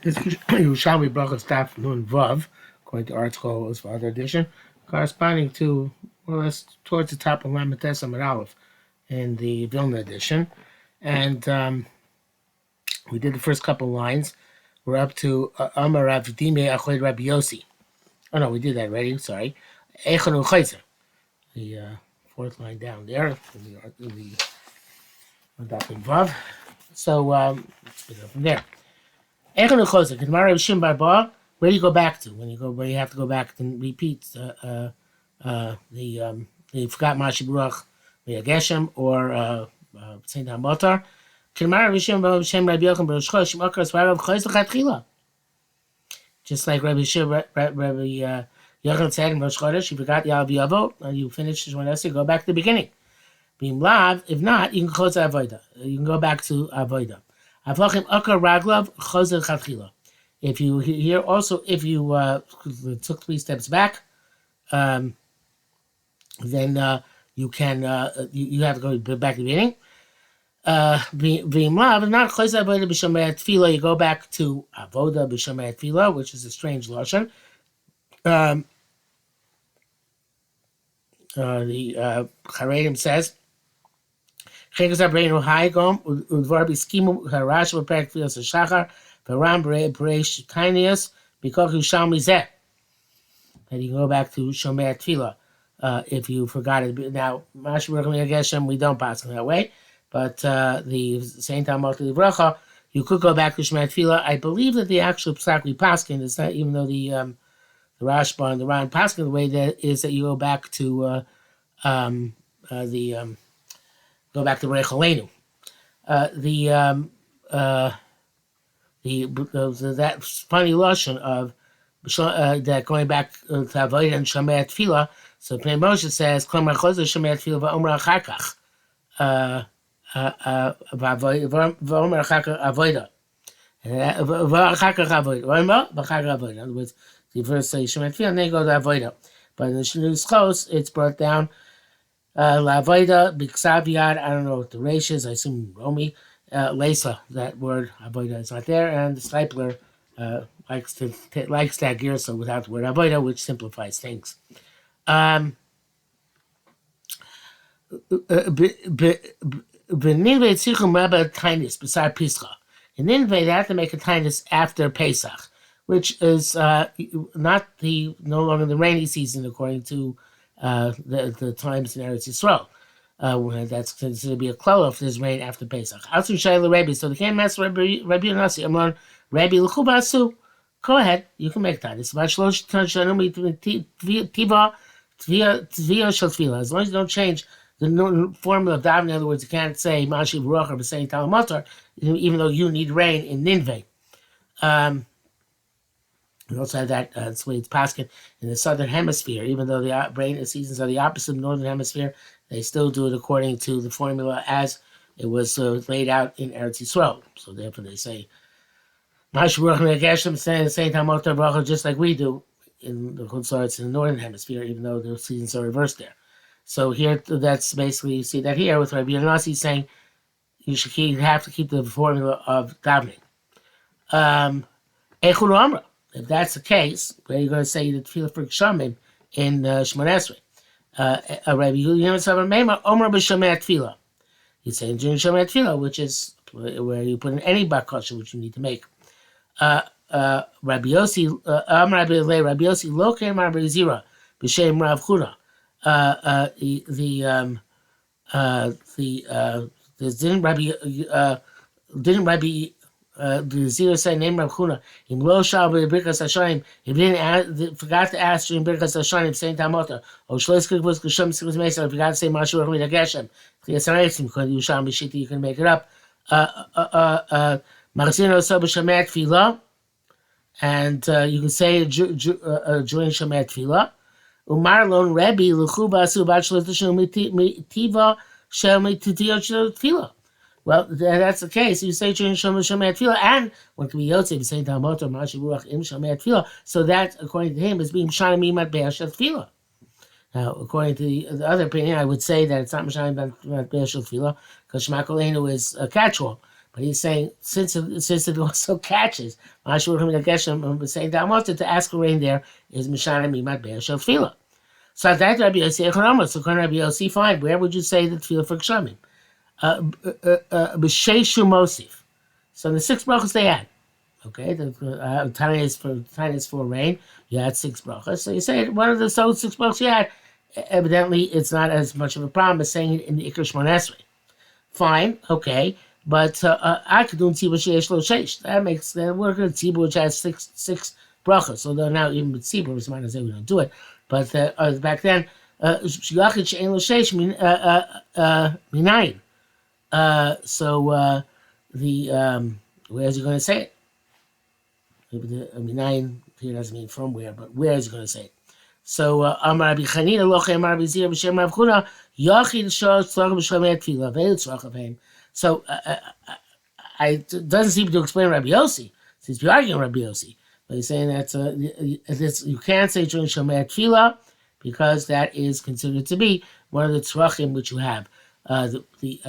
This Yerushalmi Berachos Daf Nun Vav, according to article was for other edition, corresponding to more or less towards the top of Lamites Amud Aleph in the Vilna edition, and we did the first couple lines. We're up to Amar Rav Dime Achoid Rabbi Yossi. Oh no, we did that already. Sorry, Echon Uchayzer, the fourth line down there in the Daf Nun Vav. So let's pick it up from there. Where do you go back to when you have to go back and repeat the forgot Mashi Baruch Geshem or Saint Hamotar? Just like Rabbi Yochanan said in Rosh Chodesh, you forgot Yal B'Yavo, and you finished one essay, go back to the beginning. Being lav, if not, you can close Avodah. You can go back to Avodah. If you here also, if you took 3 steps back, then you can you have to go back to the beginning. Being lav, not close Avodah b'shomei tefillah. You go back to Avodah b'shomei tefillah, which is a strange lashon. The Charedim says. Because that you go back to Shomei Tefillah if you forgot it. Now, we don't pass in that way, but the Saint Talmud Livracha, you could go back to Shomei Tefillah. I believe that the actual psak we paskin is not, even though the Rashba and the Ran paskin, the way that is that you go back to go back to Recholenu. That funny lashon of that going back to Avodah and Shomei Tefillah. So Pnei Moshe says, "Kol Machozer Shomei Tefillah va'omer achar kach va'omer achar kach Avodah va'achar kach Avodah va'omer va'achar kach Avodah." In other words, the verse says Shomei Tefillah and then go to Avodah. But in the Shnuchos, it's brought down. La'avoda b'ksav yad, I don't know what the resh is, I assume Romi. Lesa, that word avoda is not there, and the Stipler likes that girsa without the word avoda, which simplifies things. In Nineveh, they have to make a tainis after Pesach, which is no longer the rainy season according to the times in Eretz Yisrael. That's considered to be a klala if there's rain after Pesach. So they can't mess with Rabbi Yonasi. I'm on Rabbi L'chubasu. Go ahead, you can make that. It's about shlosh tiva. As long as you don't change the formula of davening. In other words, you can't say Mashi Baruch or saying Talamatar, even though you need rain in Nineveh. We also have that that's the way it's paskin in the southern hemisphere. Even though the rain seasons are the opposite of the northern hemisphere, they still do it according to the formula as it was laid out in Eretz Yisrael. So therefore, they say Mash Baruch Geshem saying Talmud Baruch just like we do in the Chutzlaretz in the northern hemisphere, even though the seasons are reversed there. So here, that's basically you see that here with Rabbi Yonasi saying you have to keep the formula of davening. Echul Amra. If that's the case, where you're going to say the tefillah for Kshamim in Shmoneh Esrei, Rabbi Yehuda Savar Meimar Omer b'Shomei Tefillah. You say during Shomei Tefillah, which is where you put in any bakasha which you need to make. Rabbi Yossi Rabbi Yossi Lo Kein Rabbi Zira b'Shem Rav Chuna. Didn't Rabbi the zero say name Rav Chuna. Im lo shal b'Birkas Hashanim. If he forgot to ask during Birkas Hashanim, saying Tamota. Or shlois kikvus k'sham sikvus meisa. If you forgot to say Mashu Rachmi Dageshem. Chiyasarayim. Because Yerushalmi Shita, you can make it up. Marzino so b'Shomei Tefillah, and you can say during Shomei Tefillah. Umarlon Rebbe l'chuba asu b'ad shlois t'shul tiva shel mititiyot tefillah. Well, that's the case. You say during Shomei Tefillah, and one can be Yotzei b'Sein Talmud or Mashi Baruch in Shomei Tefillah. So that, according to him, is being Shana Mimat Be'ashel Tefillah. Now, according to the other opinion, I would say that it's not Mishayim Be'ashel Tefillah because Shema Koleinu is a catch-all. But he's saying since it also catches, saying that I wanted to ask a rain there is Mishana Mimat Be'er Shel Tefillah. So that Rabbi Yossi Economist, so Rabbi Yossi, fine. Where would you say the Tefillah for Kshamim? B'Sheishu Mosif. So the 6 brachos they had. Okay, the Tanya is for rain. You had 6 brachos. So you say one of the 6 brachos you had. Evidently, it's not as much of a problem as saying it in the Ikar Shmon Esrei. Fine, okay, but I could do tzibur sheyesh lo sheish. That makes we're going to tzibur which has six brachos. Although now even with tzibur, it's might as well we don't do it. But back then, shiyachid she'en lo sheish minayin. So where is he going to say it? Maybe the minayin here doesn't mean from where, but where is he going to say it? So Amar Rabbi Chanina Loche Amar Rabbi Zira B'Shem Rav Chuna Yachid Shor Tzlach B'Shlomei Tefillah Ve'il Tzlach Avheim. So it doesn't seem to explain Rabbi Yossi. Since you're arguing Rabbi Yossi, but he's saying that you can't say during Shomei Tefillah because that is considered to be one of the tzrachim which you have.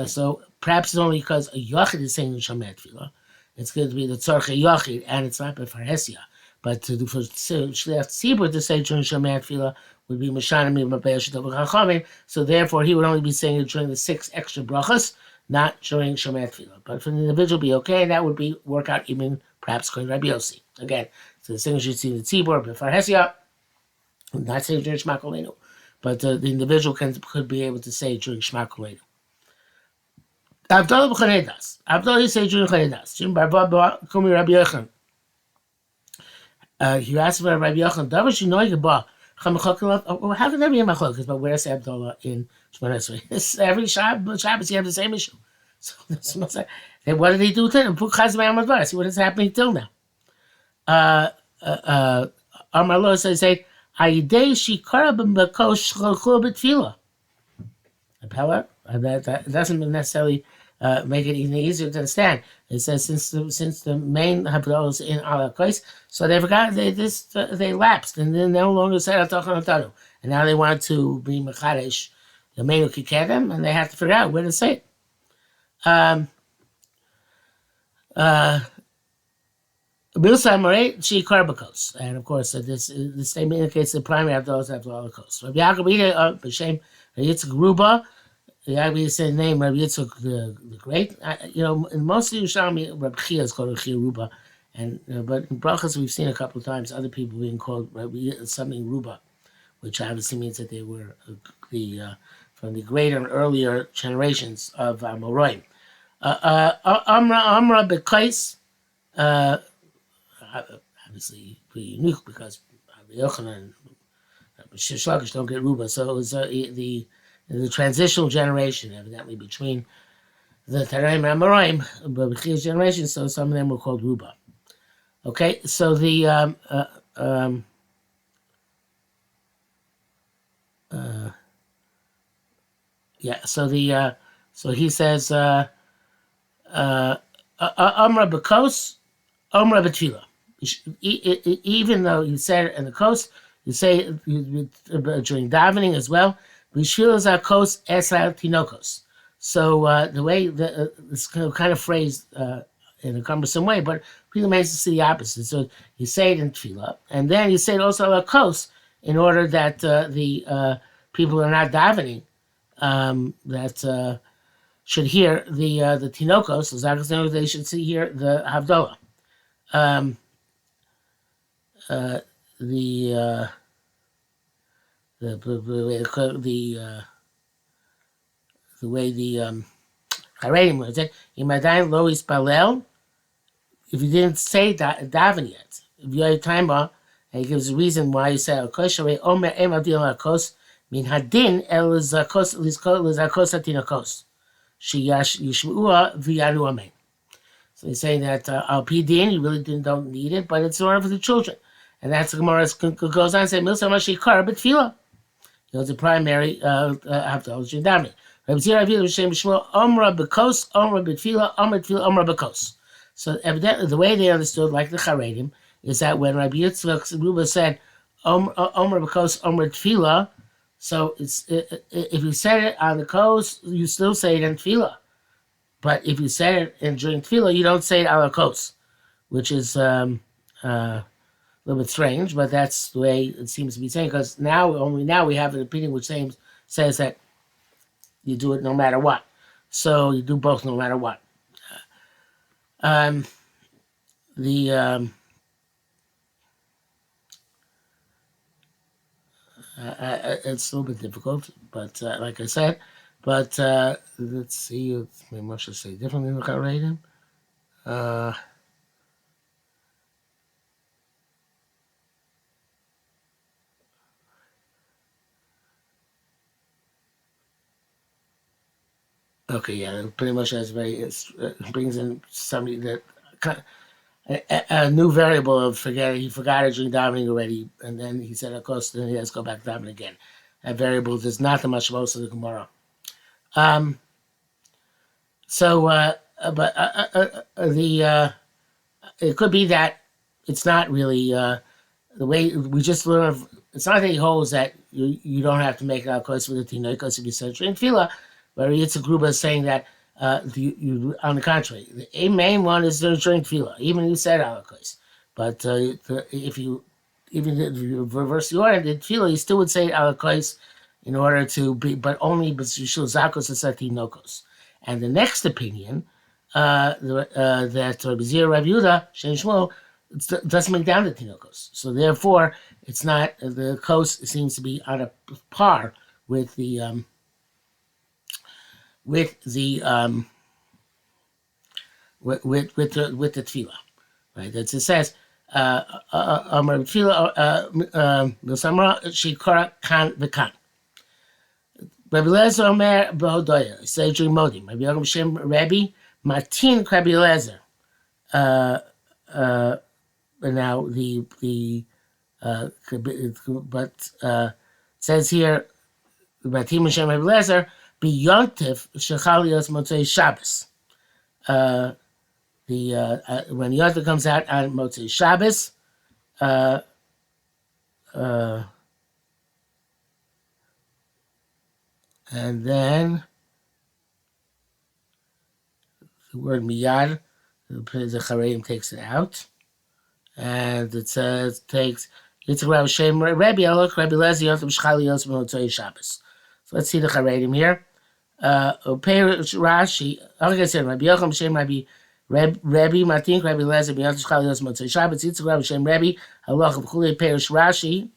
So perhaps it's only because a Yachid is saying Shomei Tefillah. It's going to be the tzarchei Yachid, and it's not Befarhesia. But for Shliach Tzibur to say during Shomei Tefillah would be Mashanim Mabei Shetav Chachamim. So therefore, he would only be saying it during the 6 extra brachas, not during Shomei Tefillah. But for the individual, be okay, and that would be work out even perhaps going Rabbi Yossi. Again, so the things you see in the Tzibur, Befarhesia, not saying during Shema Kolenu, but the individual could be able to say during Shema Kolenu. Avdallah b'Chanei Das. Avdallah you say during Chanei Das. Jim Barba Kumi Rabbi Yochanan. You asked about Rabbi Yochanan. Davar Shinoy Geba. How can there be a machlokes? But where's Abdullah in Shemona Esrei? Every Shabbos you have the same issue. So what did he do to him? Put Chazal Amad Bar. See what is happening till now. Amar Lo says, "Ayidei Shikara b'Makos Shalchul b'Tefillah." However, that doesn't necessarily make it even easier to understand. It says since the main Havdalah is in Alakos, so they forgot they lapsed and then no longer said Atachan Atanu, and now they want to be Mechadesh the main Kikedem, and they have to figure out where to say it. And of course, this statement indicates the primary Havdalah is Havdalah. Rabbi Yaakov B'Shem Yitzchak Ruba. The Yagbi is the name Rabbi Yitzchak the Great. In most of Yerushalmi, Rabbi Chia is called Rabbi Ruba, but in Brachos we've seen a couple of times other people being called Rabbi something Ruba, which obviously means that they were from the greater and earlier generations of Amoraim. Amra Bekais, obviously pretty unique because Rabbi Yochanan and Rabbi Shlakish don't get Ruba, so it was the transitional generation, evidently, between the Taraim and Amoraim, but Chia's generation, so some of them were called Ruba. Okay, so the so he says Amra Bekos, Amra Betfila. Even though you said it in the coast, you say it during davening as well. B'shvil zakos esal tinokos. So the way it's kind of phrased in a cumbersome way, but really makes it the opposite. So you say it in tefillah, and then you say it also lakos in order that the people who are not davening that should hear the tinokos. They should hear the havdalah. The way the Charedim was it, Imadain lo ispalel, if you didn't say daven yet, if you had time and he gives a reason why you say Akos, Omer Em Adil Akos, Min Hadin El Zakos Lizakos Atinakos, Shiyash Yishmua V'Yanu Amen. So he's saying that Al Pidin, you really don't need it, but it's in order for the children. And that's the Gemara goes on and says, Milsa Mashikar B'Tfila. The primary Havdalah in davening. Rabbi Zira Avila B'Shem Shmuel Omra B'Kos Omra B'Tfila Omra Tfila Omra B'Kos. So evidently, the way they understood, like the Charedim, is that when Rabbi Yitzchak Ruba said Omra B'Kos Omra Tfila, so it's if you said it on the Kos, you still say it in Tfila. But if you say it during tefillah, you don't say it ala kos, which is a little bit strange, but that's the way it seems to be saying. Because only now we have an opinion which says that you do it no matter what. So you do both no matter what. Um, the It's a little bit difficult, but like I said, but let's see. Maybe I should say differently in the Charedim. Okay, yeah, pretty much that's it brings in somebody that a new variable of he forgot it during davening already, and then he said, of course, then he has to go back to davening again. That variable is not the much most of the Gemara. So, but the it could be that it's not really the way we just learn. It's not that he holds that you don't have to make it out close with the tinoikos if you said in tefillah, but it's a group is saying that you on the contrary, the main one is during tefillah. Even you said al close, but if you reverse the order, the tefillah you still would say al close in order to be, but only but you should zakos and tinokos. And the next opinion that Rabbi Zira, Rabbi Yehuda, Shem Shmuel, doesn't make down the tinokos. So therefore, it's not the kos seems to be on a par with the tefillah, right? That's it says tefillah milsamra shikara kan v'kan. Rabbi Lezer Omer Behodoya, say during Modim. Rabbi Yochum Shem Rabbi Matin Rabbi Lezer. Now says here Matin Shem Rabbi Lezer Beyontif Shechalios Motzei Shabbos. When Yontif comes out on Motzei Shabbos, and then the word miyad, the Chareim takes it out, and it says takes Yitzchak Rabbi Shem Rabbi Alok Rabbi Lezer Yontif Shchalios Motzei Shabbos. So let's see the Chareim here. Rashi, like I said, Rabbi Yochum Shem Rabbi Matin Rabbi Lezer Yontif Shchalios Motzei Shabbos. Yitzchak Rabbi Shem Rabbi Halach B'Chulei Perish Rashi.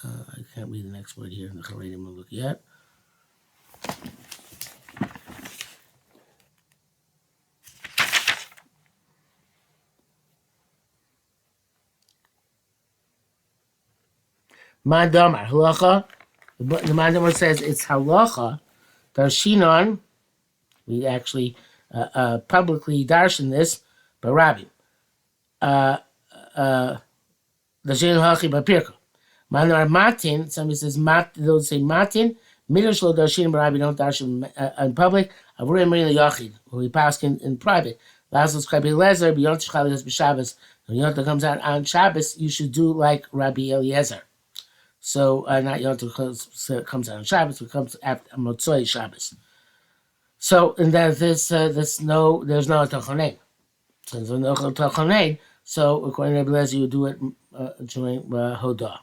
I can't read the next word here in the Charedim we'll look yet. Mandamar halacha. The Mandamar says it's halacha. Darshinon. We actually publicly darshan this, but Rabbi. Darshin halachi b'pirka. Manar matin. Somebody says those say matin. Midrash lo darshin b'Rabbi don't darshan in public. Avurim Marin Yachid, who we pass in private. Lazos Rabbi Eliezer beyond Shchalios b'Shabbos. When Yontif comes out on Shabbos, you should do like Rabbi Eliezer. So not Yontif comes out on Shabbos, but comes after Motzoi Shabbos. So and there's no Tachonein. So there's no Tachonein. So according to Rabbi Eliezer, you do it during Hodah.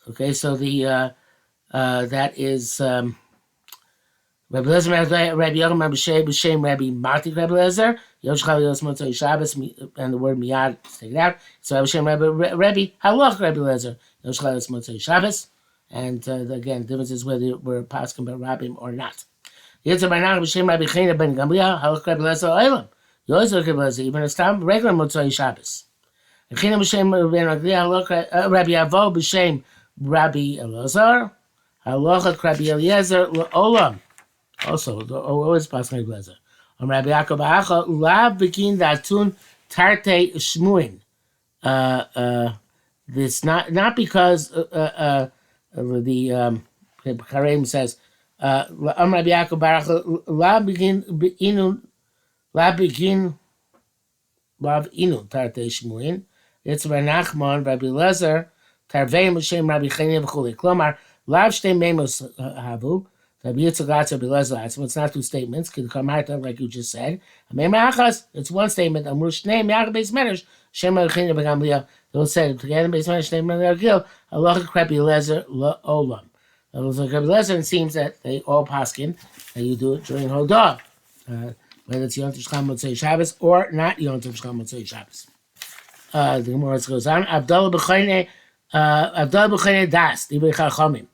Okay, so the that is Rabbi Eliezer, Rabbi Yochum, Rabbi Shem, Rabbi Marti, Rabbi Eliezer, Yoshchav Yos Motzei Shabbos, and the word miyad is taken out. So Rabbi Shem, Rabbi Halach, Rabbi Eliezer, Yoshchav Yos Motzei Shabbos, and again, the difference is whether we're pasking by Rabbim or not. Yetzer Barnach, Rabbi Shem, Rabbi Chena ben Gamliel, Halach, Rabbi Eliezer, Olam, Yoshchav Rabbi Eliezer, even a stam regular Motzei Shabbos. Chena b'Shem ben Gamliel, Halach, Rabbi Avo b'Shem, Rabbi Eliezer, Halach, Rabbi Eliezer, Olam. Also, always passing Rabbi Eliezer. Rabbi Yaakov Acha Ulav Begin Datun Tarte Shmuin. This not because the Kareem says Rabbi Yaakov Acha Ulav Begin Inu Lav Begin Lav Inu Tarte Shmuin. It's Nachman Rabbi Eliezer Tarveim B'Shem Rabbi Chenia V'Chulei. Klomar Lav shtei memos havu. It's not two statements. Could come out like you just said. It's one statement. Those said together based on Shnei Meragil. Allah Krebi Lezer Olam. It seems that they all paskin and you do it during Hodah, whether it's Yom Tov Shcham Motzei Shabbos or not Yom Tov Shcham Motzei Shabbos. The Gemara goes on. Abdullah b'chayne das divrei Chachamim.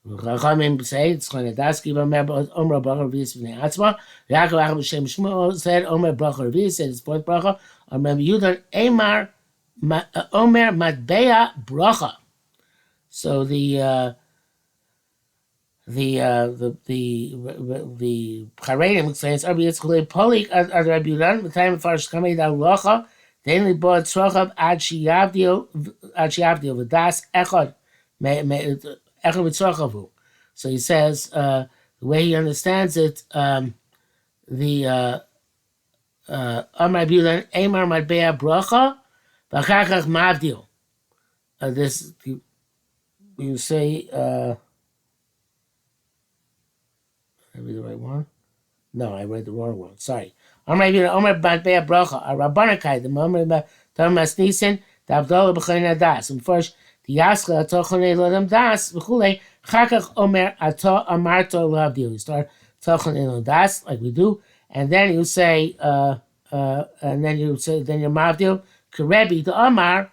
Chachamim say it's going to das give Omer bracha revius v'nei atzma. Yaakov Achab b'shem Shmuel said Omer bracha revius said his fourth bracha. Omer Yudan Emar Omer matbeya bracha. So the Charedim explains Rabbi Yitzchak Polik ad Rabbi Yudan the time of Farsh Kamei da Locha. They only bought tzrochav ad sheyavdio v'das echad v'tzrochavu. So he says the way he understands it, the Amar Bulan Emar Madbea Bracha v'achachach mavdio. This you say. Did I read the right one? No, I read the wrong one. Sorry. Omer Madbea Bracha, a Rabbanakai, the Omer Thomas Nissen, the Abdullah B'chayna Das, and first the Yaschel Atochonei Lodam Das, V'chulei, Chakach Omer Ato Amarto Lavdio. You start Tochonei Lodam Das, like we do, and then you say, then you Mavdio, Kerebi, the Amar,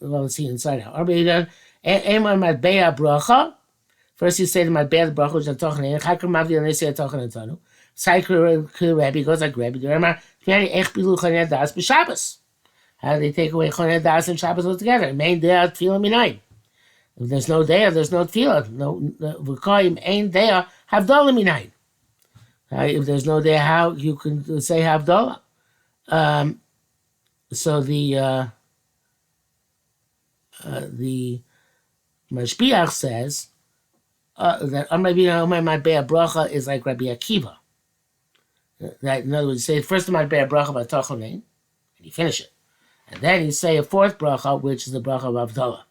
let's see inside out. Omer Madbea Bracha. First, you say to my bad bracha, which I'm talking in. Chakra mavdi, and they say I'm talking in Tanu. Cycle Rebbe goes like Rebbe. The Rema, Fiani Ech Bilu Chanei Das b'Shabbos. How do they take away Chanei Das and Shabbos altogether? Main day of Tefillah Minayin. If there's no day, there's no Tefillah. No, v'koyim ein day Havdalah Minayin. If there's no day, how you can say Havdalah? So the Mashbiach says. That my bear bracha is like Rabbi Akiva. That in other words, you say first my bear bracha by Tochonin, and you finish it, and then you say a fourth bracha, which is the bracha of Avdallah,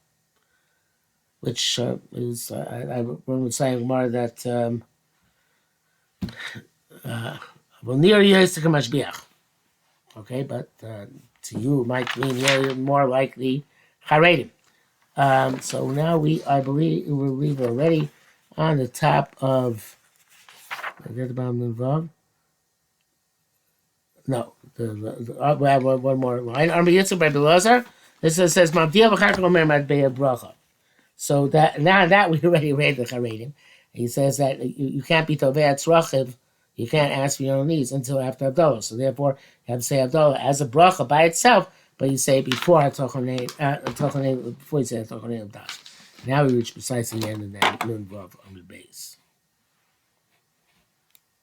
which is I remember saying more that well near Yisrael Mashbiach. Okay, but to you it might mean more like the Charedim. So now I believe we're already on the top of the bottom involved. No, we have one more line. Armi Yitzchak by Belazar. This says Mavdiel v'chakol Omer Madbea Bracha. So that now that we already read the Charedim, he says that you can't be Tovei Tzrachiv, you can't ask for your own needs until after Abdullah. So therefore, you have to say Abdullah as a bracha by itself, but you say before before you say Tochonei of Das. Now we reach precisely the end of that Nun Vav on the base.